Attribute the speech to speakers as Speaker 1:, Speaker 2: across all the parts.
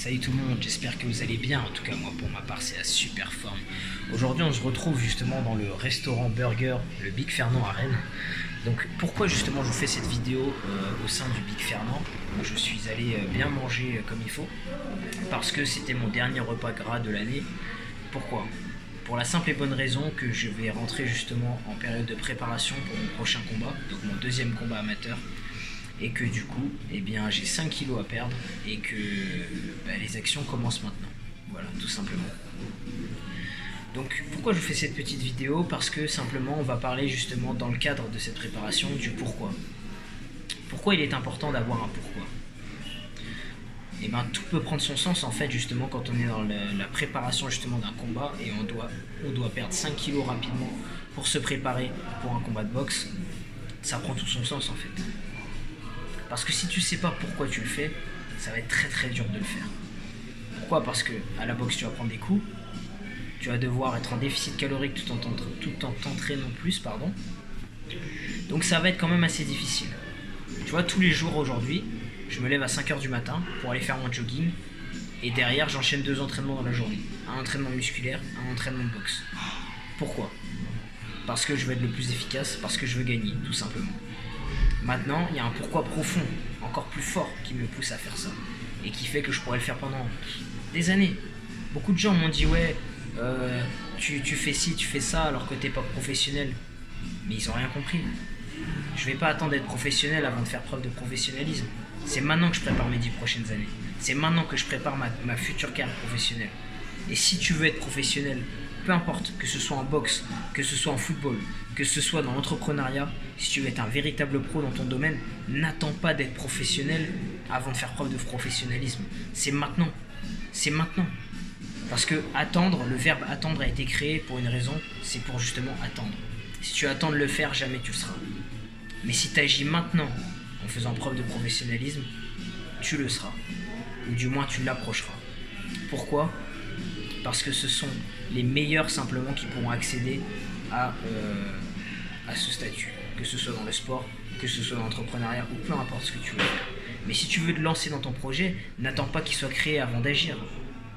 Speaker 1: Salut tout le monde, j'espère que vous allez bien. En tout cas, moi pour ma part, c'est la super forme. Aujourd'hui, on se retrouve justement dans le restaurant burger, le Big Fernand à Rennes. Donc, pourquoi justement je vous fais cette vidéo au sein du Big Fernand? Je suis allé bien manger comme il faut parce que c'était mon dernier repas gras de l'année. Pourquoi? Pour la simple et bonne raison que je vais rentrer justement en période de préparation pour mon prochain combat, donc mon deuxième combat amateur. Et que du coup, eh bien, j'ai 5 kilos à perdre et que les actions commencent maintenant. Voilà, tout simplement. Donc pourquoi je fais cette petite vidéo? Parce que simplement on va parler justement dans le cadre de cette préparation du pourquoi. Pourquoi il est important d'avoir un pourquoi? Et bien tout peut prendre son sens en fait justement quand on est dans la préparation justement d'un combat et on doit perdre 5 kilos rapidement pour se préparer pour un combat de boxe. Ça prend tout son sens en fait. Parce que si tu sais pas pourquoi tu le fais, ça va être très très dur de le faire. Pourquoi? Parce que à la boxe tu vas prendre des coups, tu vas devoir être en déficit calorique tout en t'entraînant plus, pardon. Donc ça va être quand même assez difficile. Tu vois, tous les jours aujourd'hui, je me lève à 5h du matin pour aller faire mon jogging et derrière j'enchaîne 2 entraînements dans la journée. Un entraînement musculaire, un entraînement de boxe. Pourquoi? Parce que je veux être le plus efficace, parce que je veux gagner, tout simplement. Maintenant, il y a un pourquoi profond, encore plus fort, qui me pousse à faire ça. Et qui fait que je pourrais le faire pendant des années. Beaucoup de gens m'ont dit, ouais, tu fais ci, tu fais ça, alors que t'es pas professionnel. Mais ils ont rien compris. Je vais pas attendre d'être professionnel avant de faire preuve de professionnalisme. C'est maintenant que je prépare mes 10 prochaines années. C'est maintenant que je prépare ma future carrière professionnelle. Et si tu veux être professionnel, peu importe, que ce soit en boxe, que ce soit en football, que ce soit dans l'entrepreneuriat, si tu veux être un véritable pro dans ton domaine, n'attends pas d'être professionnel avant de faire preuve de professionnalisme. C'est maintenant. C'est maintenant. Parce que attendre, le verbe attendre a été créé pour une raison, c'est pour justement attendre. Si tu attends de le faire, jamais tu le seras. Mais si tu agis maintenant en faisant preuve de professionnalisme, tu le seras. Ou du moins tu l'approcheras. Pourquoi? Parce que ce sont les meilleurs simplement qui pourront accéder à ce statut, que ce soit dans le sport, que ce soit dans l'entrepreneuriat ou peu importe ce que tu veux faire. Mais si tu veux te lancer dans ton projet, n'attends pas qu'il soit créé avant d'agir.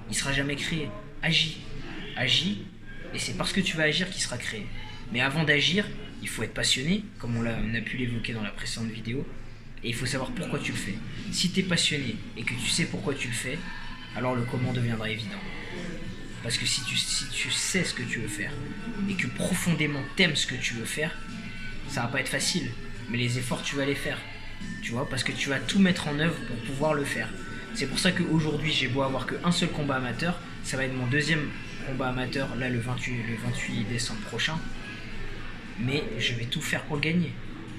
Speaker 1: Il ne sera jamais créé. Agis. Agis, et c'est parce que tu vas agir qu'il sera créé. Mais avant d'agir, il faut être passionné, comme on a pu l'évoquer dans la précédente vidéo, et il faut savoir pourquoi tu le fais. Si tu es passionné et que tu sais pourquoi tu le fais, alors le comment deviendra évident. Parce que si tu sais ce que tu veux faire et que profondément t'aimes ce que tu veux faire, ça va pas être facile, mais les efforts tu vas les faire, tu vois, parce que tu vas tout mettre en œuvre pour pouvoir le faire. C'est pour ça qu'aujourd'hui j'ai beau avoir qu'un seul combat amateur, ça va être mon deuxième combat amateur là le 28 décembre prochain, mais je vais tout faire pour le gagner.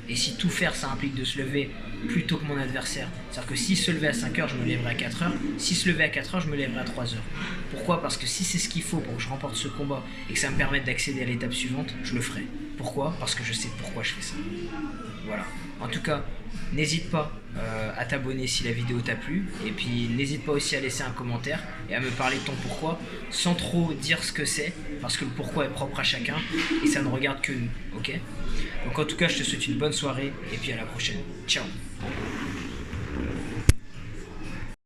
Speaker 1: Et si tout faire, ça implique de se lever plus tôt que mon adversaire. C'est-à-dire que s'il se levait à 5h, je me lèverais à 4h. S'il se levait à 4h, je me lèverais à 3h. Pourquoi? Parce que si c'est ce qu'il faut pour que je remporte ce combat et que ça me permette d'accéder à l'étape suivante, je le ferai. Pourquoi? Parce que je sais pourquoi je fais ça. Voilà. En tout cas, n'hésite pas à t'abonner si la vidéo t'a plu. Et puis n'hésite pas aussi à laisser un commentaire et à me parler de ton pourquoi, sans trop dire ce que c'est, parce que le pourquoi est propre à chacun et ça ne regarde que nous. Ok? Donc en tout cas, je te souhaite une bonne soirée et puis à la prochaine. Ciao.